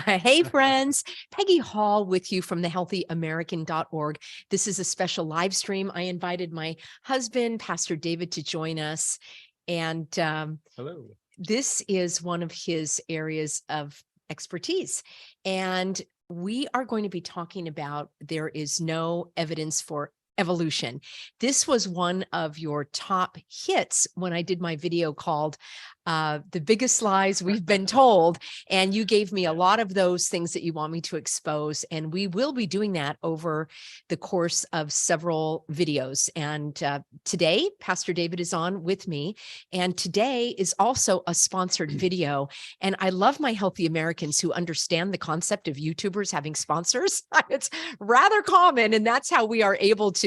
Hey, friends. Peggy Hall with you from thehealthyamerican.org. This is a special live stream. I invited my husband, Pastor David, to join us. And Hello. this is one of his areas of expertise. And we are going to be talking about there is no evidence for evolution. This was one of your top hits when I did my video called The Biggest Lies We've Been Told. And you gave me a lot of those things that you want me to expose. And we will be doing that over the course of several videos. And today, Pastor David is on with me. And today is also a sponsored video. And I love my healthy Americans who understand the concept of YouTubers having sponsors. It's rather common. And that's how we are able to,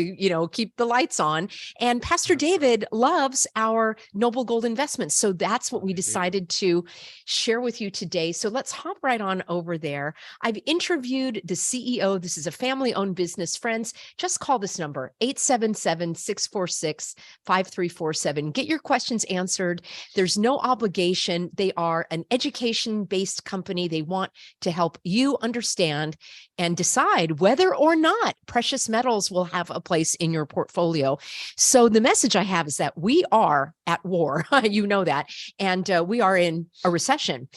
keep the lights on. And Pastor David loves our Noble Gold investments. So that's what we decided to share with you today. So let's hop right on over there. I've interviewed the CEO. This is a family-owned business. Friends, just call this number, 877-646-5347. Get your questions answered. There's no obligation. They are an education-based company. They want to help you understand and decide whether or not precious metals will have a place in your portfolio. So the message I have is that we are at war. You know that. And we are in a recession.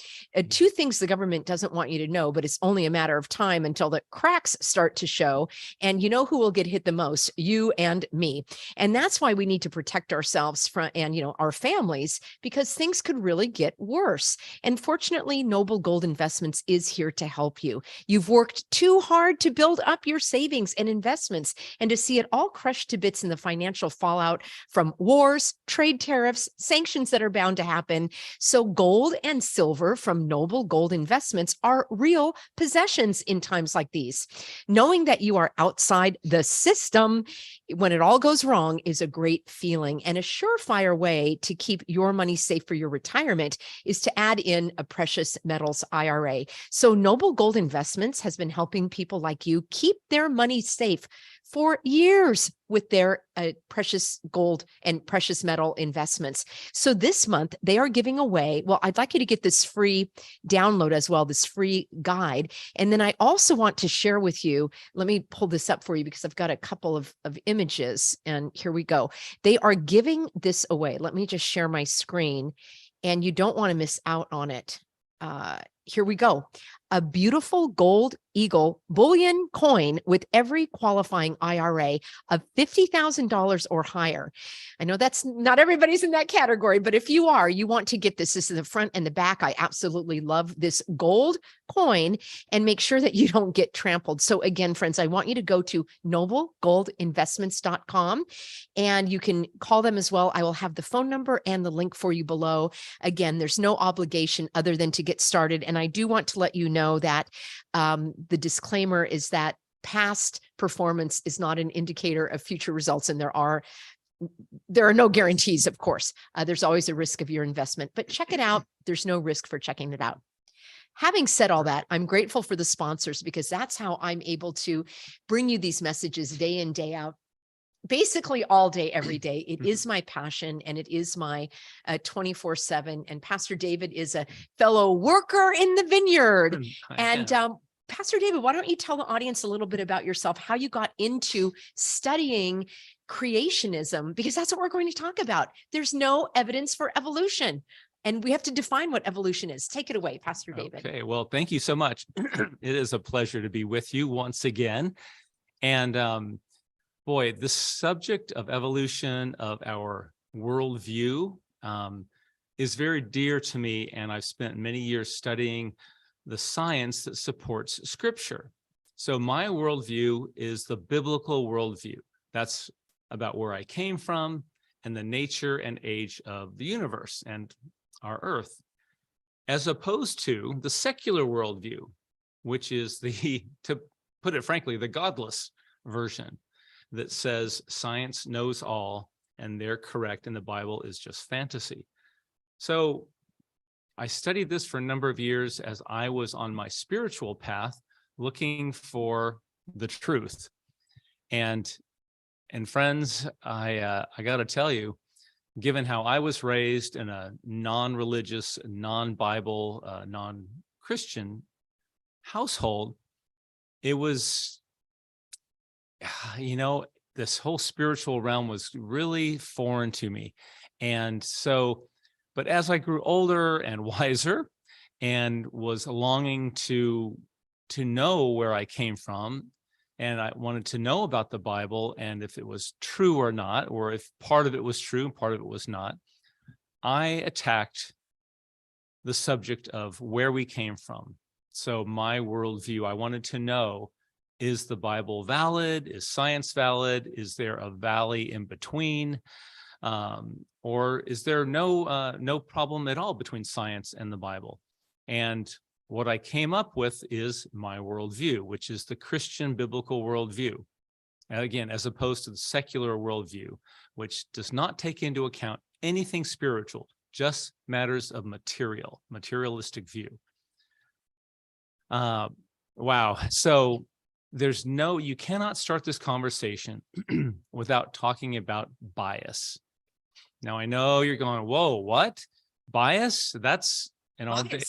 Two things the government doesn't want you to know, but it's only a matter of time until the cracks start to show. And you know who will get hit the most? You and me. And that's why we need to protect ourselves from, and our families, because things could really get worse. And fortunately, Noble Gold Investments is here to help you. You've worked too hard to build up your savings and investments, and to see it all crushed to bits in the financial fallout from wars, trade tariffs, sanctions that are bound to happen. So gold and silver from Noble Gold Investments are real possessions in times like these. Knowing that you are outside the system when it all goes wrong is a great feeling, and a surefire way to keep your money safe for your retirement is to add in a precious metals IRA. So Noble Gold Investments has been helping people like you keep their money safe for years with their precious gold and precious metal investments. So this month they are giving away, well, I'd like you to get this free download as well, this free guide. And then I also want to share with you, let me pull this up for you because I've got a couple of images, and here we go. They are giving this away. Let me just share my screen, and you don't want to miss out on it. Here we go. A beautiful gold eagle bullion coin with every qualifying IRA of $50,000 or higher. I know that's not everybody's in that category, but if you are, you want to get this. This is the front and the back. I absolutely love this gold coin, and make sure that you don't get trampled. So again, friends, I want you to go to noblegoldinvestments.com, and you can call them as well. I will have the phone number and the link for you below. Again, there's no obligation other than to get started. And I do want to let you know that the disclaimer is that past performance is not an indicator of future results, and there are no guarantees, of course. There's always a risk of your investment, but check it out. There's no risk for checking it out. Having said all that, I'm grateful for the sponsors, because that's how I'm able to bring you these messages day in, day out, basically all day, every day. It is my passion, and it is my 24/7. And Pastor David is a fellow worker in the vineyard. And Pastor David, why don't you tell the audience a little bit about yourself, how you got into studying creationism, because that's what we're going to talk about. There's no evidence for evolution, and we have to define what evolution is. Take it away, Pastor David. Okay, well, thank you so much. It is a pleasure to be with you once again. And boy, the subject of evolution of our worldview is very dear to me, and I've spent many years studying the science that supports Scripture. So my worldview is the biblical worldview. That's about where I came from and the nature and age of the universe and our earth, as opposed to the secular worldview, which is the, to put it frankly, the godless version that says science knows all and they're correct and the Bible is just fantasy. So I studied this for a number of years as I was on my spiritual path looking for the truth. And friends, I got to tell you, given how I was raised in a non-religious, non-Bible, non-Christian household, it was, this whole spiritual realm was really foreign to me. And so, but as I grew older and wiser and was longing to know where I came from, and I wanted to know about the Bible and if it was true or not, or if part of it was true and part of it was not, I attacked the subject of where we came from. So my worldview, I wanted to know, is the Bible valid? Is science valid? Is there a valley in between? Or is there no problem at all between science and the Bible? And what I came up with is my worldview, which is the Christian biblical worldview. And again, as opposed to the secular worldview, which does not take into account anything spiritual, just matters of materialistic view. Wow. So you cannot start this conversation without talking about bias. Now, I know you're going, whoa, what? Bias? That's in our day.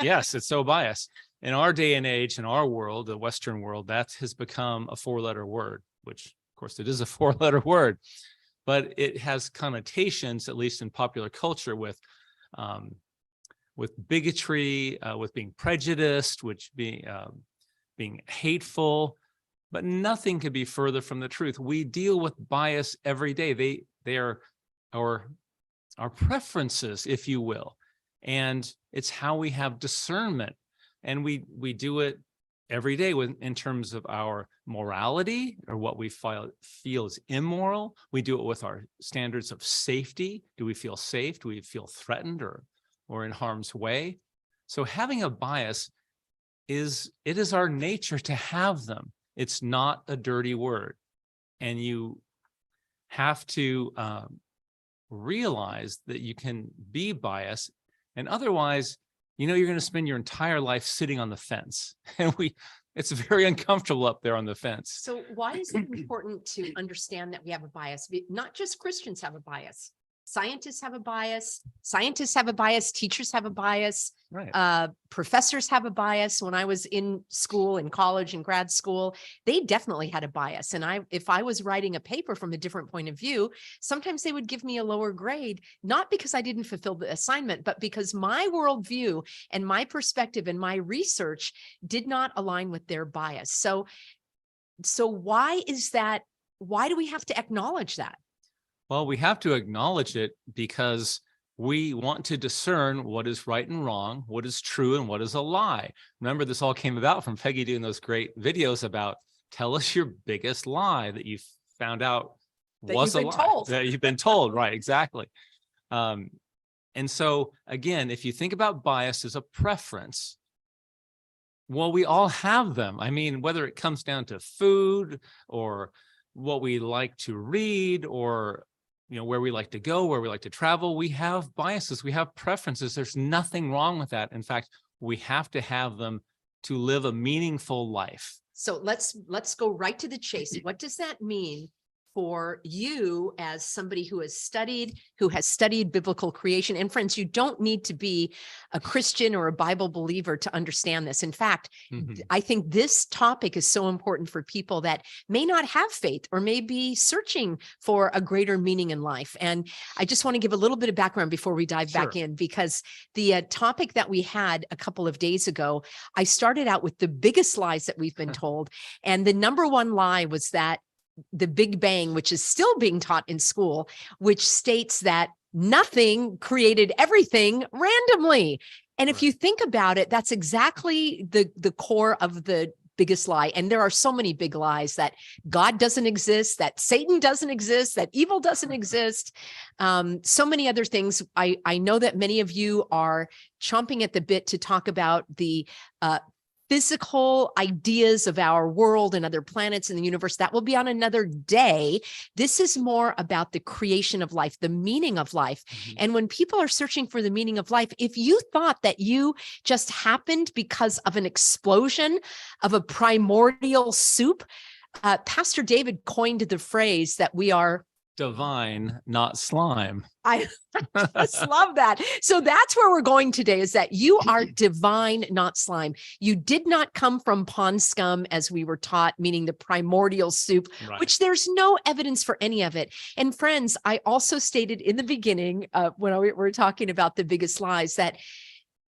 Yes, it's so biased. In our day and age, in our world, the Western world, that has become a 4-letter word, which of course it is a 4-letter word, but it has connotations, at least in popular culture, with bigotry, with being prejudiced, which being hateful, but nothing could be further from the truth. We deal with bias every day. They are our preferences, if you will, and it's how we have discernment, and we do it every day in terms of our morality or what we feel is immoral. We do it with our standards of safety. Do we feel safe? Do we feel threatened or in harm's way? So having a bias is our nature to have them. It's not a dirty word. And you have to realize that you can be biased, and otherwise, you're going to spend your entire life sitting on the fence. And it's very uncomfortable up there on the fence. So why is it important to understand that we have a bias? Not just Christians have a bias. Scientists have a bias. Scientists have a bias. Teachers have a bias. Right. Professors have a bias. When I was in school, in college and grad school, they definitely had a bias. And if I was writing a paper from a different point of view, sometimes they would give me a lower grade, not because I didn't fulfill the assignment, but because my worldview and my perspective and my research did not align with their bias. So why is that? Why do we have to acknowledge that? Well, we have to acknowledge it because we want to discern what is right and wrong, what is true and what is a lie. Remember, this all came about from Peggy doing those great videos about tell us your biggest lie that you found out was a lie. That you've been told. Right, exactly. And so, again, if you think about bias as a preference, well, we all have them. I mean, whether it comes down to food or what we like to read or where we like to go, where we like to travel, we have biases, we have preferences. There's nothing wrong with that. In fact, we have to have them to live a meaningful life. So let's go right to the chase. What does that mean for you as somebody who has studied biblical creation? And friends, you don't need to be a Christian or a Bible believer to understand this. In fact, I think this topic is so important for people that may not have faith or may be searching for a greater meaning in life. And I just want to give a little bit of background before we dive back in, because the topic that we had a couple of days ago, I started out with the biggest lies that we've been told. And the number one lie was that the Big Bang, which is still being taught in school, which states that nothing created everything randomly. And if you think about it, that's exactly the core of the biggest lie. And there are so many big lies: that God doesn't exist, that Satan doesn't exist, that evil doesn't exist. So many other things. I know that many of you are chomping at the bit to talk about the physical ideas of our world and other planets in the universe. That will be on another day. This is more about the creation of life, the meaning of life. And when people are searching for the meaning of life, if you thought that you just happened because of an explosion of a primordial soup, Pastor David coined the phrase that we are Divine, not slime. I just love that. So that's where we're going today, is that you are divine, not slime. You did not come from pond scum, as we were taught, meaning the primordial soup, Right. which there's no evidence for any of it. And friends, I also stated in the beginning, when we were talking about the biggest lies, that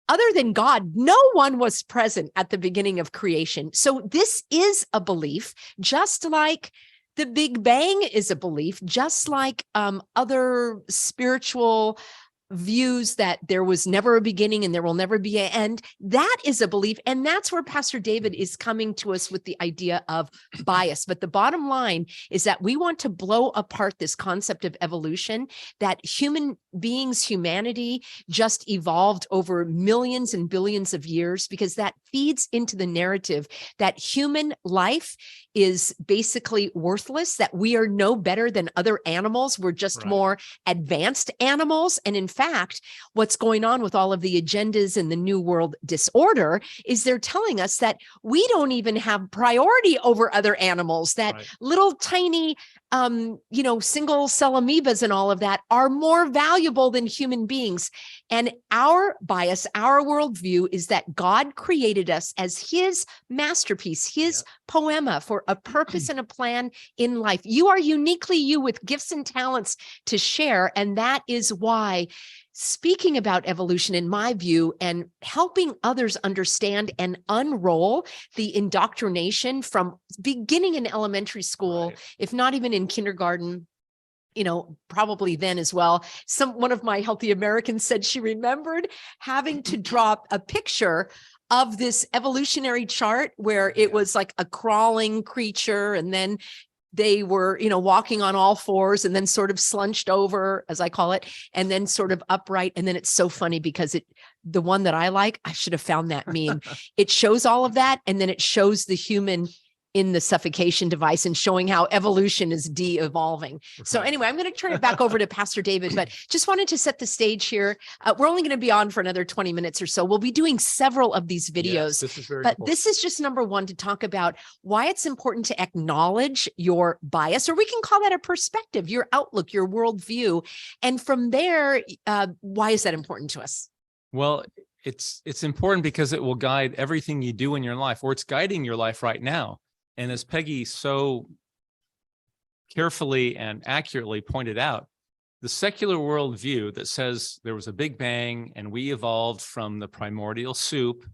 other than God, no one was present at the beginning of creation. So this is a belief, just like the Big Bang is a belief, just like other spiritual views that there was never a beginning and there will never be an end. That is a belief. And that's where Pastor David is coming to us with the idea of bias. But the bottom line is that we want to blow apart this concept of evolution, that human beings, humanity just evolved over millions and billions of years, because that feeds into the narrative that human life is basically worthless, that we are no better than other animals. We're just Right. more advanced animals. And in fact, what's going on with all of the agendas and the New World disorder is they're telling us that we don't even have priority over other animals, that Right. little tiny, single cell amoebas and all of that are more valuable than human beings. And our bias, our worldview is that God created us as his masterpiece, his poema for a purpose and a plan in life. You are uniquely you, with gifts and talents to share. And that is why speaking about evolution, in my view, and helping others understand and unroll the indoctrination from beginning in elementary school, Right. if not even in kindergarten, probably then as well. One of my Healthy Americans said she remembered having to draw a picture of this evolutionary chart where it was like a crawling creature, and then they were, walking on all fours, and then sort of slunched over, as I call it, and then sort of upright. And then it's so funny because the one that I like, I should have found that meme. It shows all of that, and then it shows the human in the suffocation device and showing how evolution is de-evolving. So Right. anyway, I'm going to turn it back over to Pastor David, but just wanted to set the stage here. We're only going to be on for another 20 minutes or so. We'll be doing several of these videos. Yes, this is very but important. this is just number one, to talk about why it's important to acknowledge your bias, or we can call that a perspective, your outlook, your worldview. And from there, why is that important to us? Well, it's important because it will guide everything you do in your life, or it's guiding your life right now. And as Peggy so carefully and accurately pointed out, the secular worldview that says there was a Big Bang and we evolved from the primordial soup,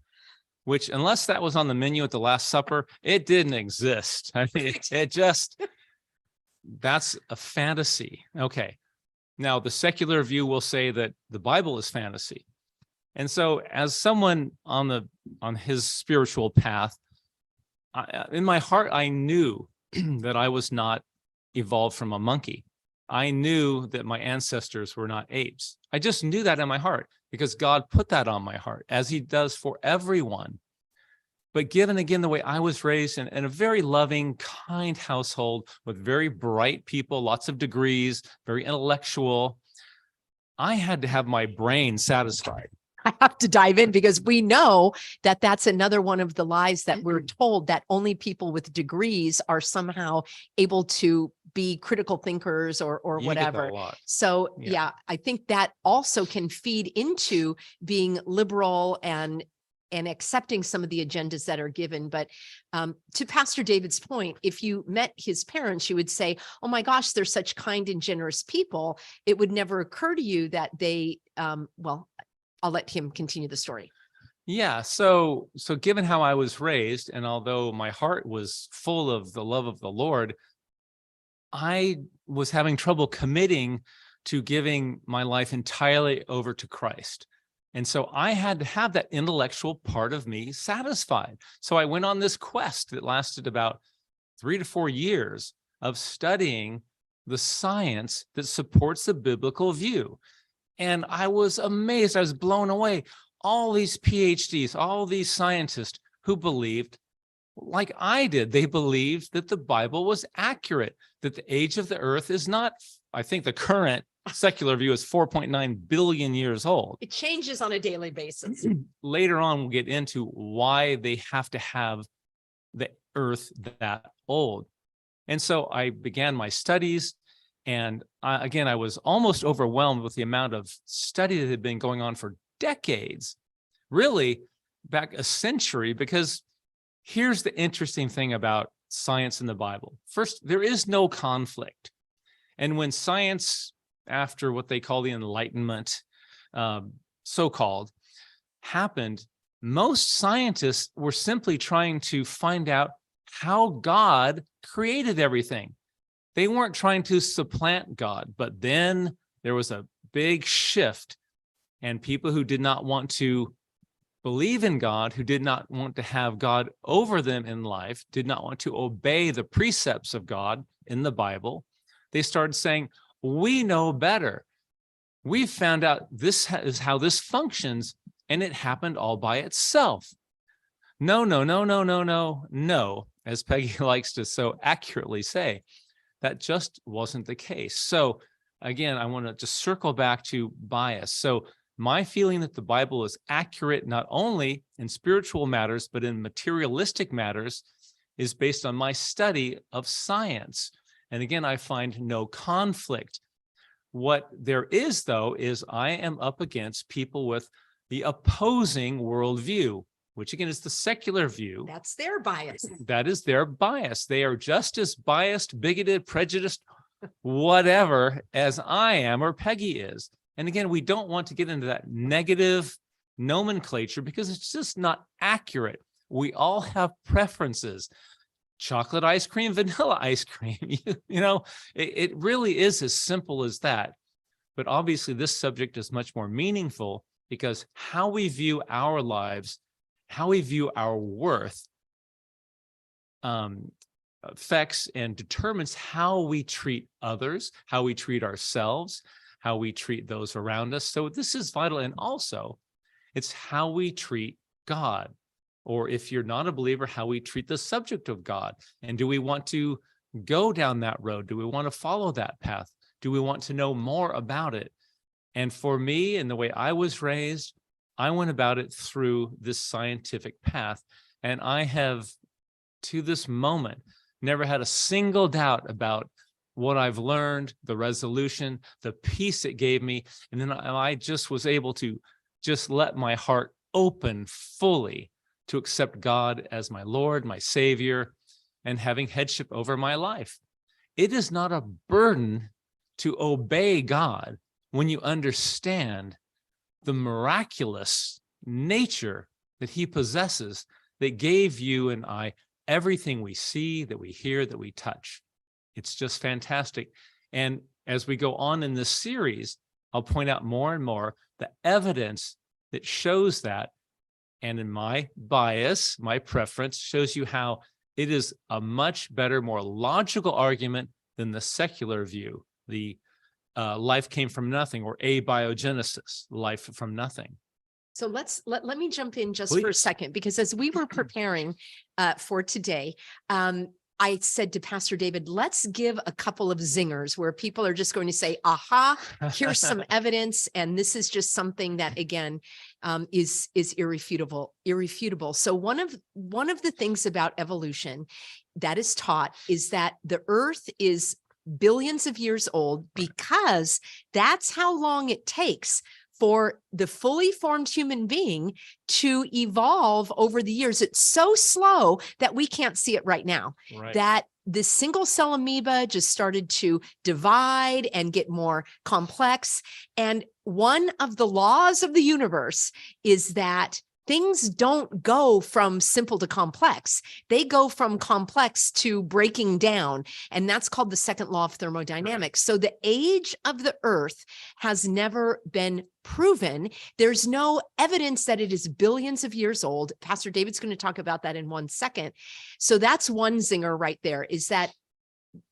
which, unless that was on the menu at the Last Supper, it didn't exist. I mean, that's a fantasy. Okay. Now, the secular view will say that the Bible is fantasy. And so, as someone on his spiritual path, in my heart, I knew that I was not evolved from a monkey. I knew that my ancestors were not apes. I just knew that in my heart because God put that on my heart, as he does for everyone. But given again the way I was raised in a very loving, kind household with very bright people, lots of degrees, very intellectual, I had to have my brain satisfied. I have to dive in because we know that that's another one of the lies that we're told, that only people with degrees are somehow able to be critical thinkers or You get that whatever. a lot. So Yeah. I think that also can feed into being liberal and accepting some of the agendas that are given. But to Pastor David's point, if you met his parents, you would say, oh my gosh, they're such kind and generous people. It would never occur to you that they, I'll let him continue the story. Yeah. So given how I was raised, and although my heart was full of the love of the Lord, I was having trouble committing to giving my life entirely over to Christ. And so I had to have that intellectual part of me satisfied. So I went on this quest that lasted about 3 to 4 years of studying the science that supports the biblical view. And I was amazed. I was blown away. All these PhDs, all these scientists who believed like I did, they believed that the Bible was accurate, that the age of the earth is not, I think the current secular view is 4.9 billion years old. It changes on a daily basis. Later on, we'll get into why they have to have the earth that old. And so I began my studies, And again, I was almost overwhelmed with the amount of study that had been going on for decades, really back a century, because here's the interesting thing about science in the Bible. First, there is no conflict. And when science, after what they call the Enlightenment, so-called, happened, most scientists were simply trying to find out how God created everything. They weren't trying to supplant God. But then there was a big shift, and people who did not want to believe in God, who did not want to have God over them in life, did not want to obey the precepts of God in the Bible, they started saying, we know better. We found out this is how this functions, and it happened all by itself. No, no, no, no, no, no, no, as Peggy likes to so accurately say, that just wasn't the case. So again, I want to just circle back to bias. So my feeling that the Bible is accurate not only in spiritual matters, but in materialistic matters is based on my study of science. And again, I find no conflict. What there is, though, is I am up against people with the opposing worldview, which again is the secular view. That's their bias. That is their bias. They are just as biased, bigoted, prejudiced, whatever, as I am or Peggy is. And again, we don't want to get into that negative nomenclature because it's just not accurate. We all have preferences. Chocolate ice cream, vanilla ice cream, it really is as simple as that. But obviously this subject is much more meaningful because how we view our lives, how we view our worth affects and determines how we treat others, how we treat ourselves, how we treat those around us. So this is vital. And also it's how we treat God. Or if you're not a believer, how we treat the subject of God. And do we want to go down that road? Do we want to follow that path? Do we want to know more about it? And for me, and the way I was raised, I went about it through this scientific path. And I have, to this moment, never had a single doubt about what I've learned, the resolution, the peace it gave me. And then I just was able to just let my heart open fully to accept God as my Lord, my Savior, and having headship over my life. It is not a burden to obey God when you understand the miraculous nature that he possesses that gave you and I everything we see, that we hear, that we touch. It's just fantastic. And as we go on in this series, I'll point out more and more the evidence that shows that. And in my bias, my preference shows you how it is a much better, more logical argument than the secular view, the life came from nothing, or abiogenesis, life from nothing. So let me jump in just Please. for a second, because as we were preparing for today, I said to Pastor David, let's give a couple of zingers where people are just going to say, aha, here's some evidence. And this is just something that, again, is irrefutable. So one of the things about evolution that is taught is that the earth is billions of years old, because that's how long it takes for the fully formed human being to evolve over the years. It's so slow that we can't see it right now. Right. That the single cell amoeba just started to divide and get more complex. And one of the laws of the universe is that things don't go from simple to complex. They go from complex to breaking down. And that's called the second law of thermodynamics. So the age of the earth has never been proven. There's no evidence that it is billions of years old. Pastor David's going to talk about that in 1 second. So that's one zinger right there, is that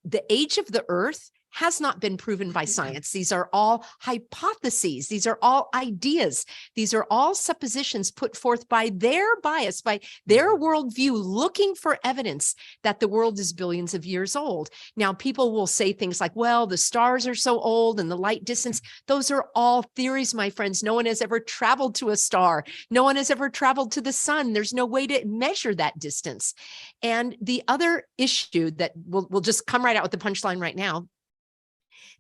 the age of the earth has not been proven by science. These are all hypotheses. These are all ideas. These are all suppositions put forth by their bias, by their worldview, looking for evidence that the world is billions of years old. Now, people will say things like, well, the stars are so old and the light distance. Those are all theories, my friends. No one has ever traveled to a star. No one has ever traveled to the sun. There's no way to measure that distance. And the other issue that we'll just come right out with the punchline right now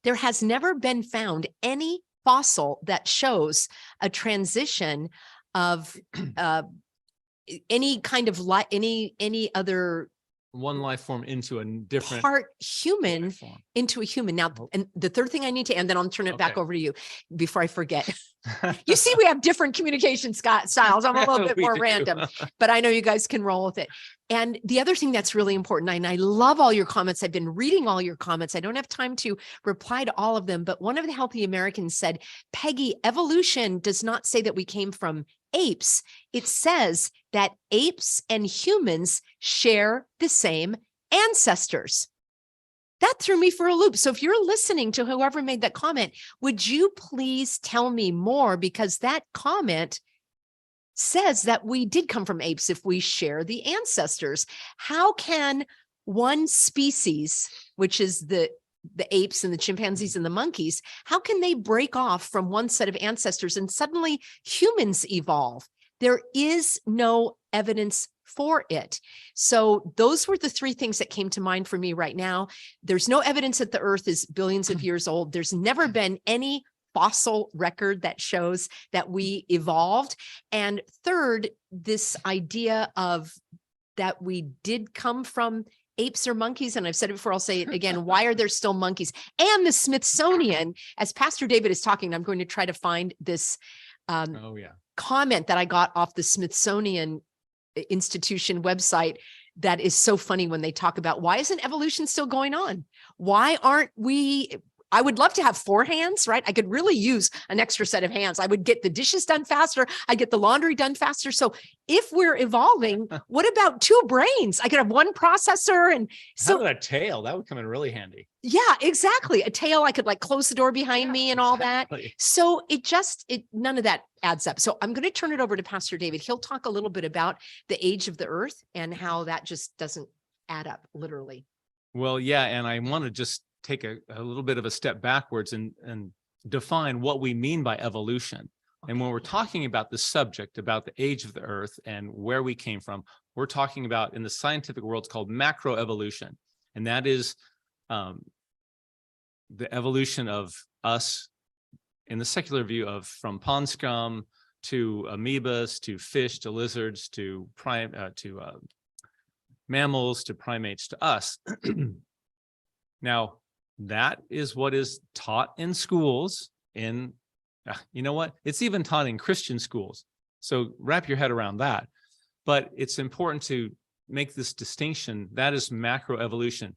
There has never been found any fossil that shows a transition of any kind of any other one life form into a different part human life form. into a human. Now, and the third thing I need to, and then I'll turn it back over to you before I forget. You see, we have different communication styles. I'm a little bit more random, but I know you guys can roll with it. And the other thing that's really important, and I love all your comments. I've been reading all your comments. I don't have time to reply to all of them, but one of the Healthy Americans said, Peggy, evolution does not say that we came from apes. It says that apes and humans share the same ancestors. That threw me for a loop. So if you're listening to whoever made that comment, would you please tell me more? Because that comment says that we did come from apes if we share the ancestors. How can one species, which is the apes and the chimpanzees and the monkeys, how can they break off from one set of ancestors and suddenly humans evolve? There is no evidence for it. So those were the three things that came to mind for me right now. There's no evidence that the earth is billions of years old. There's never been any fossil record that shows that we evolved. And third, this idea of that we did come from apes or monkeys. And I've said it before, I'll say it again. Why are there still monkeys? And the Smithsonian, as Pastor David is talking, I'm going to try to find this comment that I got off the Smithsonian Institution website that is so funny when they talk about why isn't evolution still going on? Why aren't we? I would love to have 4 hands, right? I could really use an extra set of hands. I would get the dishes done faster. I get the laundry done faster. So if we're evolving, what about 2 brains? I could have 1 processor. And so how about a tail? That would come in really handy. Yeah, exactly. A tail, I could like close the door behind me and all that. So none of that adds up. So I'm going to turn it over to Pastor David. He'll talk a little bit about the age of the earth and how that just doesn't add up literally. Well, yeah. And I want to just take a little bit of a step backwards and define what we mean by evolution. Okay. And when we're talking about the subject, about the age of the earth and where we came from, we're talking about, in the scientific world, it's called macroevolution. And that is the evolution of us in the secular view of from pond scum to amoebas, to fish, to lizards, to mammals, to primates, to us. Now, that is what is taught in schools. You know what? It's even taught in Christian schools. So wrap your head around that. But it's important to make this distinction. That is macroevolution.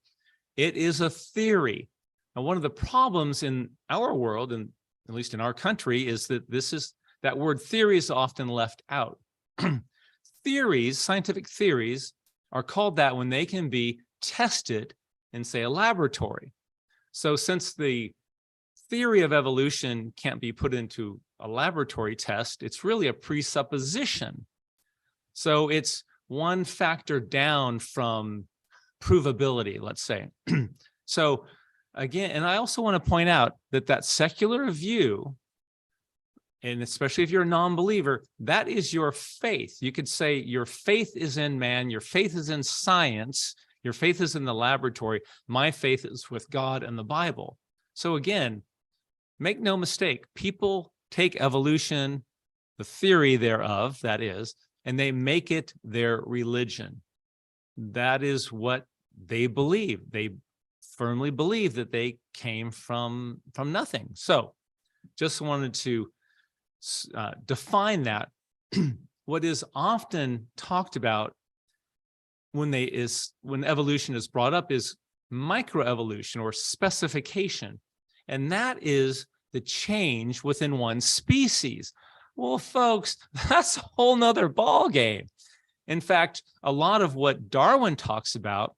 It is a theory. Now, one of the problems in our world, and at least in our country, is that that word theory is often left out. Theories, scientific theories, are called that when they can be tested in, say, a laboratory. So since the theory of evolution can't be put into a laboratory test, it's really a presupposition. So it's one factor down from provability, let's say. So again, and I also want to point out that secular view, and especially if you're a non-believer, that is your faith. You could say your faith is in man, your faith is in science, your faith is in the laboratory. My faith is with God and the Bible. So again, make no mistake, people take evolution, the theory thereof, that is, and they make it their religion. That is what they believe. They firmly believe that they came from nothing. So just wanted to define that. What is often talked about when evolution is brought up is microevolution or specification. And that is the change within one species. Well, folks, that's a whole nother ballgame. In fact, a lot of what Darwin talks about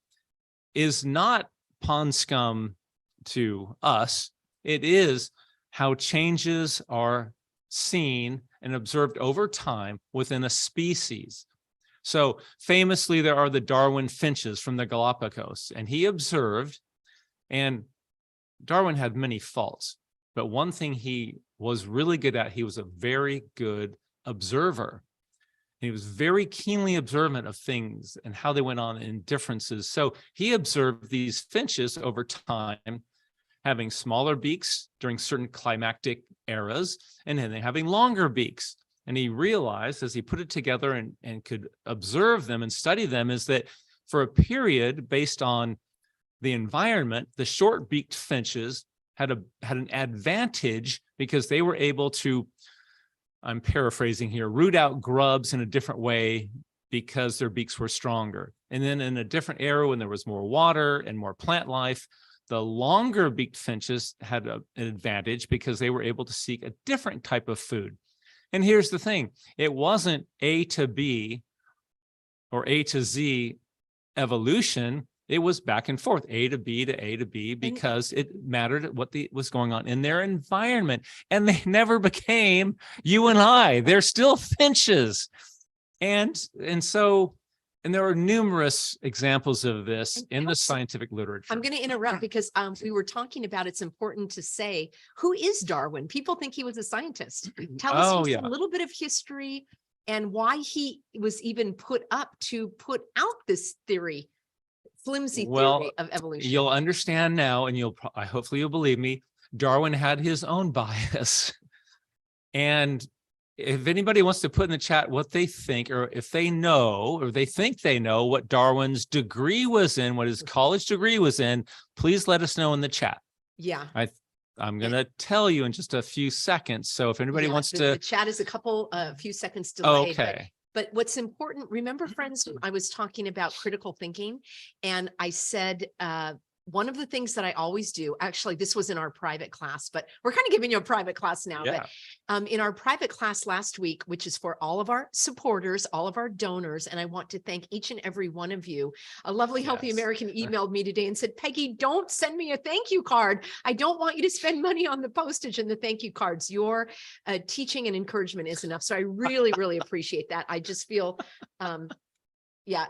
is not pond scum to us. It is how changes are seen and observed over time within a species. So famously, there are the Darwin finches from the Galapagos, and he observed, and Darwin had many faults, but one thing he was really good at, he was a very good observer. He was very keenly observant of things and how they went on in differences. So he observed these finches over time, having smaller beaks during certain climactic eras, and then having longer beaks. And he realized, as he put it together and could observe them and study them, is that for a period based on the environment, the short-beaked finches had an advantage because they were able to, I'm paraphrasing here, root out grubs in a different way because their beaks were stronger. And then in a different era when there was more water and more plant life, the longer beaked finches had an advantage because they were able to seek a different type of food. And here's the thing, it wasn't A to B or A to Z evolution. It was back and forth, A to B to A to B, because it mattered what was going on in their environment. And they never became you and I. They're still finches. And there are numerous examples of this in the scientific literature. I'm going to interrupt because we were talking about it's important to say, who is Darwin? People think he was a scientist. Tell us just a little bit of history and why he was even put up to put out this theory, flimsy theory of evolution. You'll understand now, and hopefully you'll believe me, Darwin had his own bias. And if anybody wants to put in the chat what they think, or if they know, or they think they know what Darwin's degree was in, what his college degree was in, please let us know in the chat. Yeah. I'm going to tell you in just a few seconds. So if anybody wants to. The chat is a few seconds delayed. Okay. But what's important, remember, friends, I was talking about critical thinking, and I said, one of the things that I always do, actually, this was in our private class, but we're kind of giving you a private class now. Yeah. But in our private class last week, which is for all of our supporters, all of our donors, and I want to thank each and every one of you. A lovely, healthy American emailed me today and said, Peggy, don't send me a thank you card. I don't want you to spend money on the postage and the thank you cards. Your teaching and encouragement is enough. So I really, really appreciate that. I just feel yeah.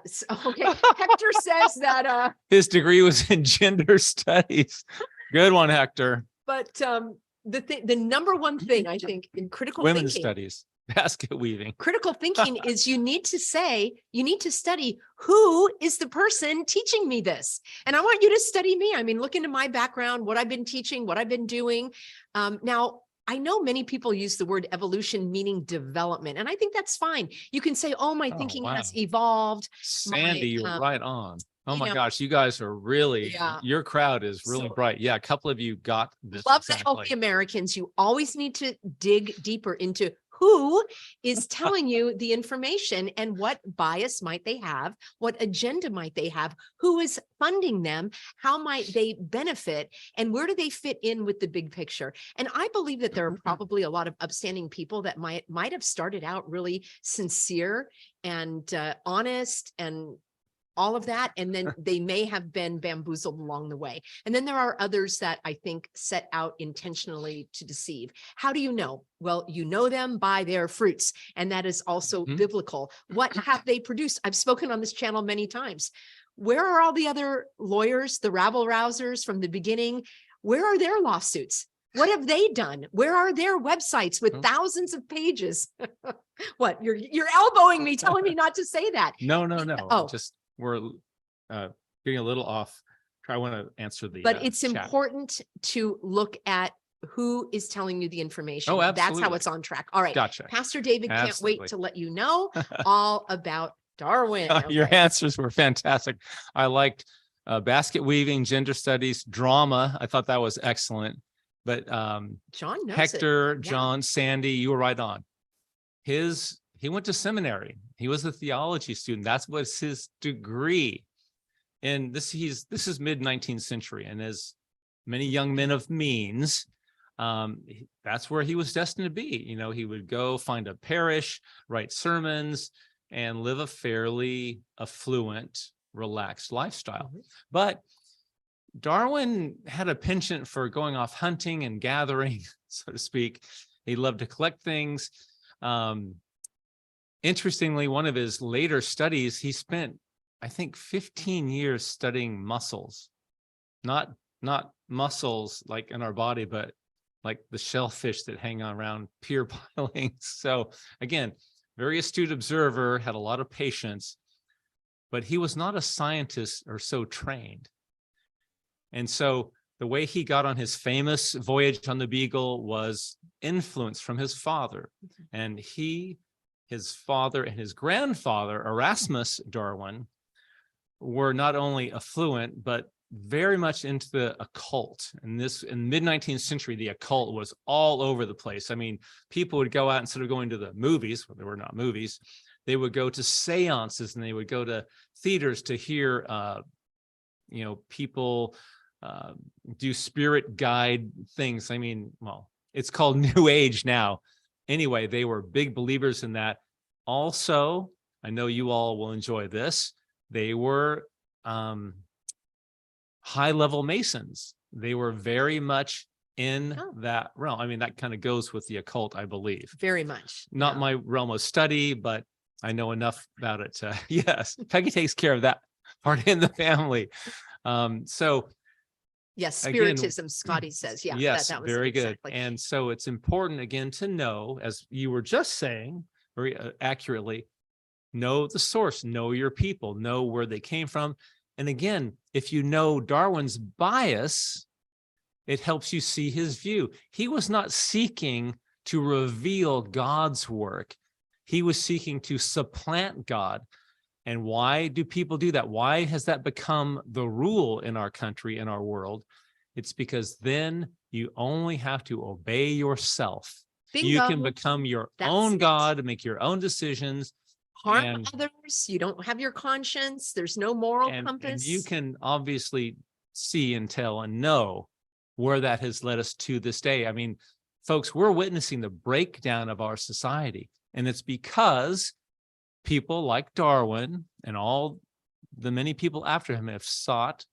Okay. Hector says that his degree was in gender studies. Good one, Hector. But the number one thing I think in critical women's thinking, studies, basket weaving, critical thinking is you need to study who is the person teaching me this. And I want you to study me. I mean, look into my background, what I've been teaching, what I've been doing. Now, I know many people use the word evolution meaning development, and I think that's fine. You can say, oh, my thinking has evolved. Sandy, you're right on. Oh my gosh, you guys are really, your crowd is really bright. Yeah, a couple of you got this. Love the healthy Americans. You always need to dig deeper into who is telling you the information and what bias might they have, what agenda might they have, who is funding them, how might they benefit, and where do they fit in with the big picture. And I believe that there are probably a lot of upstanding people that might have started out really sincere and honest and all of that, and then they may have been bamboozled along the way. And then there are others that I think set out intentionally to deceive. How do you know? Well, you know them by their fruits, and that is also biblical. What have they produced? I've spoken on this channel many times. Where are all the other lawyers, the rabble-rousers from the beginning? Where are their lawsuits? What have they done? Where are their websites with thousands of pages? What, you're elbowing me, telling me not to say that. No. Oh. We're getting a little off. I want to answer the But it's chat. important to look at who is telling you the information. Oh, absolutely. That's how it's on track. All right. Gotcha. Pastor David can't wait to let you know all about Darwin. Okay. Your answers were fantastic. I liked basket weaving, gender studies, drama. I thought that was excellent. But John knows Hector, John, Sandy, you were right on. He went to seminary. He was a theology student. That was his degree. And this is mid-19th century. And as many young men of means, that's where he was destined to be. You know, he would go find a parish, write sermons, and live a fairly affluent, relaxed lifestyle. But Darwin had a penchant for going off hunting and gathering, so to speak. He loved to collect things. Interestingly, one of his later studies, he spent, I think, 15 years studying mussels, not mussels like in our body, but like the shellfish that hang around pier pilings. So again, very astute observer, had a lot of patience, but he was not a scientist or so trained. And so the way he got on his famous voyage on the Beagle was influence from his father. And his father and his grandfather, Erasmus Darwin, were not only affluent, but very much into the occult. And this, in mid-19th century, the occult was all over the place. I mean, people would go out, instead of going to the movies, well, there were not movies, they would go to seances, and they would go to theaters to hear, people do spirit guide things. I mean, well, it's called New Age now. Anyway, they were big believers in that. Also, I know you all will enjoy this. They were high-level Masons. They were very much in that realm. I mean, that kind of goes with the occult, I believe. Very much. Not my realm of study, but I know enough about it. Yes, Peggy takes care of that part in the family. So yes, spiritism, Scotty says. Yeah. Yes, that was very good. exactly. And so it's important, again, to know, as you were just saying very accurately, know the source, know your people, know where they came from. And again, if you know Darwin's bias, it helps you see his view. He was not seeking to reveal God's work. He was seeking to supplant God. And why do people do that? Why has that become the rule in our country, in our world? It's because then you only have to obey yourself. Bingo. You can become your own God, make your own decisions. Harm others. You don't have your conscience. There's no moral compass. And you can obviously see and tell and know where that has led us to this day. I mean, folks, we're witnessing the breakdown of our society. And it's because people like Darwin and all the many people after him have sought,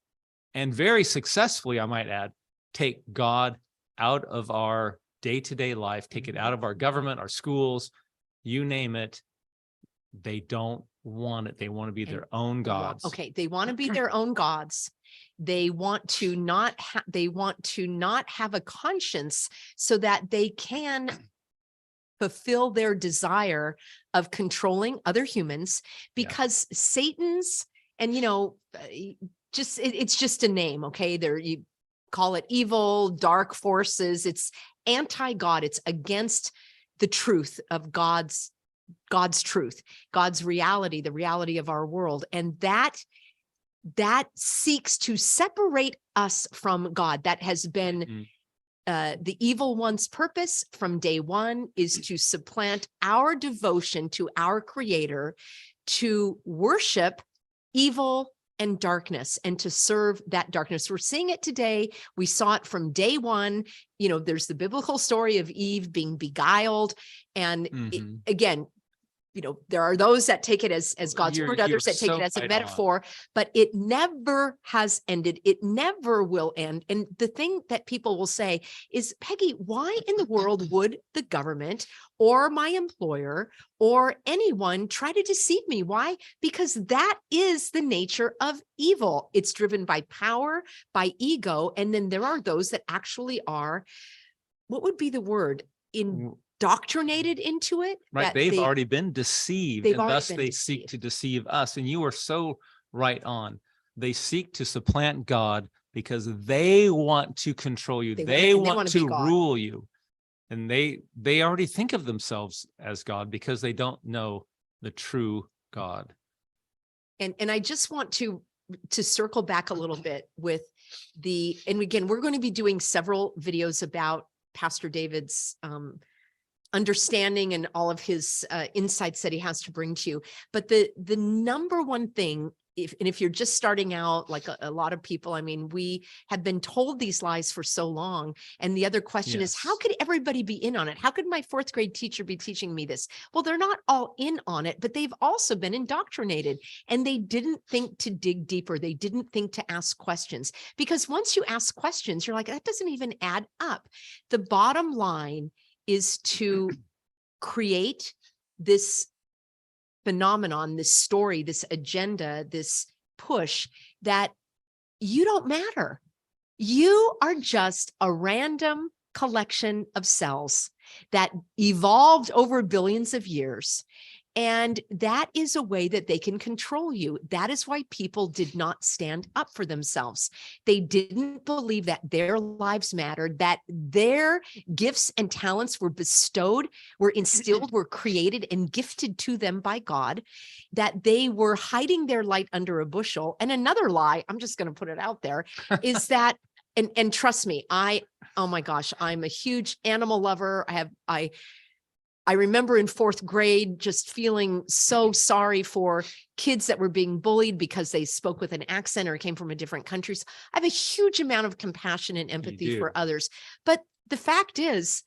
and very successfully, I might add, take God out of our day-to-day life, take it out of our government, our schools, you name it. They don't want it. They want to be their own gods. Okay, they want to be their own gods. They want to not have a conscience so that they can fulfill their desire of controlling other humans, because Satan's, and it's just a name. Okay, you call it evil, dark forces. It's anti-God. It's against the truth of God's truth, God's reality, the reality of our world. And that seeks to separate us from God. That has been the evil one's purpose from day one, is to supplant our devotion to our Creator, to worship evil and darkness, and to serve that darkness. We're seeing it today. We saw it from day one. There's the biblical story of Eve being beguiled. And again, there are those that take it as God's word, others that take it as a metaphor, but it never has ended. It never will end. And the thing that people will say is, Peggy, why in the world would the government or my employer or anyone try to deceive me? Why? Because that is the nature of evil. It's driven by power, by ego. And then there are those that actually are, what would be the word? Indoctrinated into it. Right. They've already been deceived, and thus they seek to deceive us. And you are so right on. They seek to supplant God because they want to control you. They want to rule you. And they already think of themselves as God because they don't know the true God. And I just want to circle back a little bit with and again, we're going to be doing several videos about Pastor David's understanding and all of his insights that he has to bring to you. But the number one thing, if you're just starting out, like a lot of people, I mean, we have been told these lies for so long. And the other question is, how could everybody be in on it? How could my fourth grade teacher be teaching me this? Well, they're not all in on it, but they've also been indoctrinated, and they didn't think to dig deeper. They didn't think to ask questions, because once you ask questions, you're like, that doesn't even add up. The bottom line is to create this phenomenon, this story, this agenda, this push that you don't matter. You are just a random collection of cells that evolved over billions of years. And that is a way that they can control you. That is why people did not stand up for themselves. They didn't believe that their lives mattered, that their gifts and talents were bestowed, were instilled, were created and gifted to them by God, that they were hiding their light under a bushel. And another lie, I'm just going to put it out there, is that, and trust me, oh my gosh, I'm a huge animal lover. I remember in fourth grade just feeling so sorry for kids that were being bullied because they spoke with an accent or came from a different country. So I have a huge amount of compassion and empathy for others. But the fact is,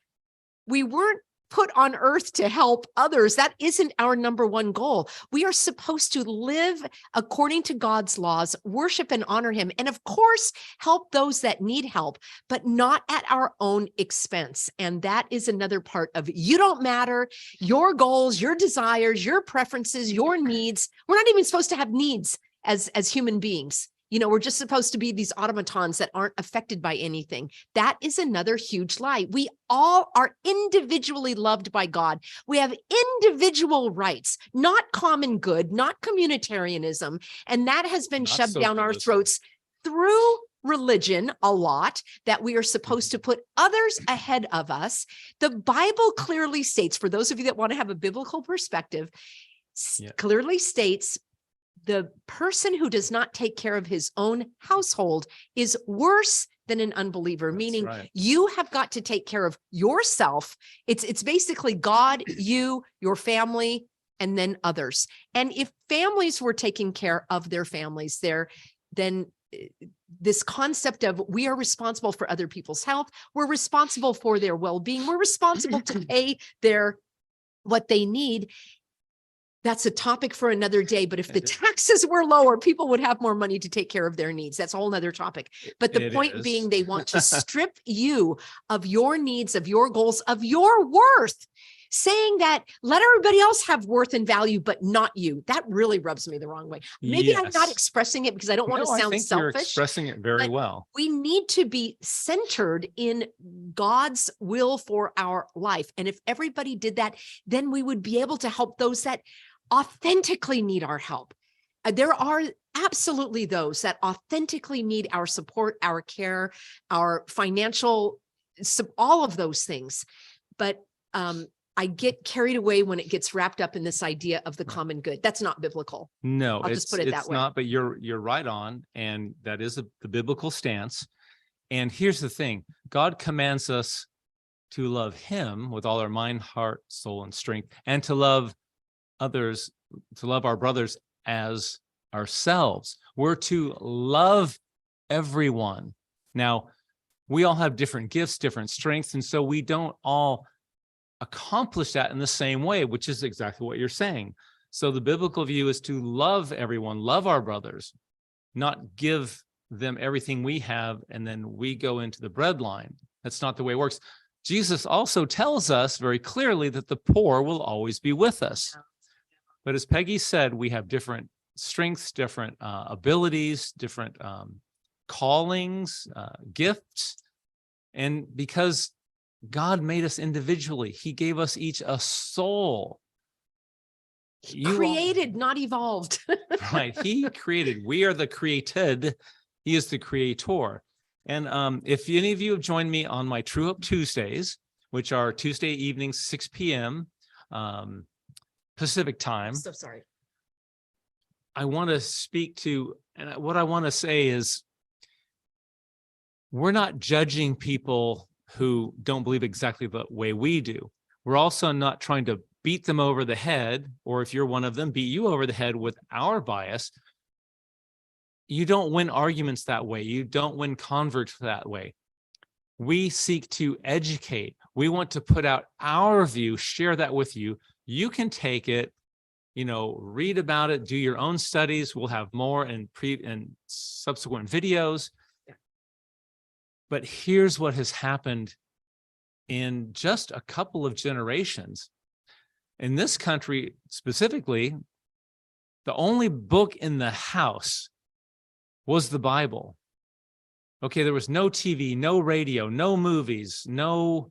we weren't put on earth to help others. That isn't our number one goal. We are supposed to live according to God's laws, worship and honor him, and of course, help those that need help, but not at our own expense. And that is another part of you don't matter, your goals, your desires, your preferences, your needs. We're not even supposed to have needs as human beings. You know, we're just supposed to be these automatons that aren't affected by anything. That is another huge lie. We all are individually loved by God. We have individual rights, not common good, not communitarianism. And that has been shoved down our throats through religion a lot, that we are supposed to put others ahead of us. The Bible clearly states, for those of you that want to have a biblical perspective, clearly states, the person who does not take care of his own household is worse than an unbeliever, meaning you have got to take care of yourself. It's basically God, you, your family, and then others. And if families were taking care of their families, then this concept of we are responsible for other people's health, we're responsible for their well-being, we're responsible to pay what they need. That's a topic for another day. But if the taxes were lower, people would have more money to take care of their needs. That's a whole nother topic. But the point being, they want to strip you of your needs, of your goals, of your worth, saying that let everybody else have worth and value, but not you. That really rubs me the wrong way. Maybe I'm not expressing it because I don't want to sound selfish. You're expressing it very well. We need to be centered in God's will for our life. And if everybody did that, then we would be able to help those that authentically need our help. There are absolutely those that authentically need our support, our care, our financial, all of those things. But I get carried away when it gets wrapped up in this idea of the common good. That's not biblical. No, I'll just put it that way. It's not, but you're right on. And that is the biblical stance. And here's the thing. God commands us to love him with all our mind, heart, soul, and strength, and to love others, to love our brothers as ourselves. We're to love everyone. Now, we all have different gifts, different strengths, and so we don't all accomplish that in the same way, which is exactly what you're saying. So the biblical view is to love everyone, love our brothers, not give them everything we have, and then we go into the breadline. That's not the way it works. Jesus also tells us very clearly that the poor will always be with us. But as Peggy said, we have different strengths, different abilities, different callings, gifts. And because God made us individually, he gave us each a soul. Created, not evolved. Right. He created. We are the created. He is the creator. And if any of you have joined me on my True Up Tuesdays, which are Tuesday evenings, 6 p.m., Pacific time. I'm so sorry. I want to speak to, and what I want to say is, we're not judging people who don't believe exactly the way we do. We're also not trying to beat them over the head, or if you're one of them, beat you over the head with our bias. You don't win arguments that way. You don't win converts that way. We seek to educate. We want to put out our view, share that with you. You can take it, read about it, do your own studies. We'll have more in subsequent videos. Yeah. But here's what has happened in just a couple of generations. In this country specifically, the only book in the house was the Bible. Okay, there was no TV, no radio, no movies, no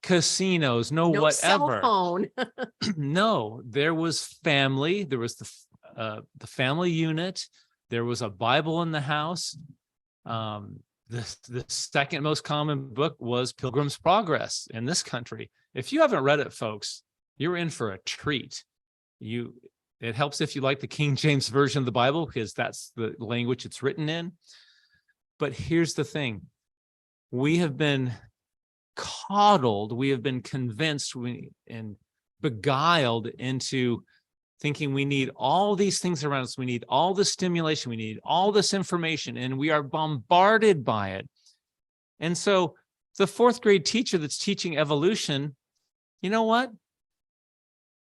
casinos, no No cell whatever. phone. No, there was family. There was the family unit. There was a Bible in the house. The second most common book was Pilgrim's Progress in this country. If you haven't read it, folks, you're in for a treat. It helps if you like the King James Version of the Bible, because that's the language it's written in. But here's the thing. We have been coddled, we have been convinced and beguiled into thinking we need all these things around us. We need all the stimulation. We need all this information, and we are bombarded by it. And so the fourth grade teacher that's teaching evolution, you know what?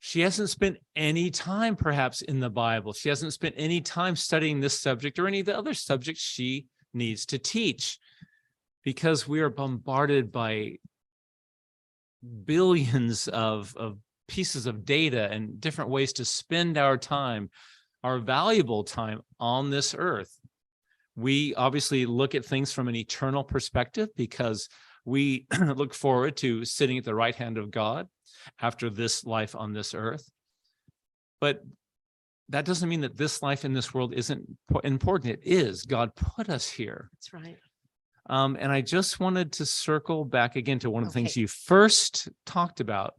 She hasn't spent any time perhaps in the Bible. She hasn't spent any time studying this subject or any of the other subjects she needs to teach, because we are bombarded by billions of pieces of data and different ways to spend our time, our valuable time on this earth. We obviously look at things from an eternal perspective because we look forward to sitting at the right hand of God after this life on this earth. But that doesn't mean that this life in this world isn't important. It is. God put us here. That's right. And I just wanted to circle back again to one of the things you first talked about.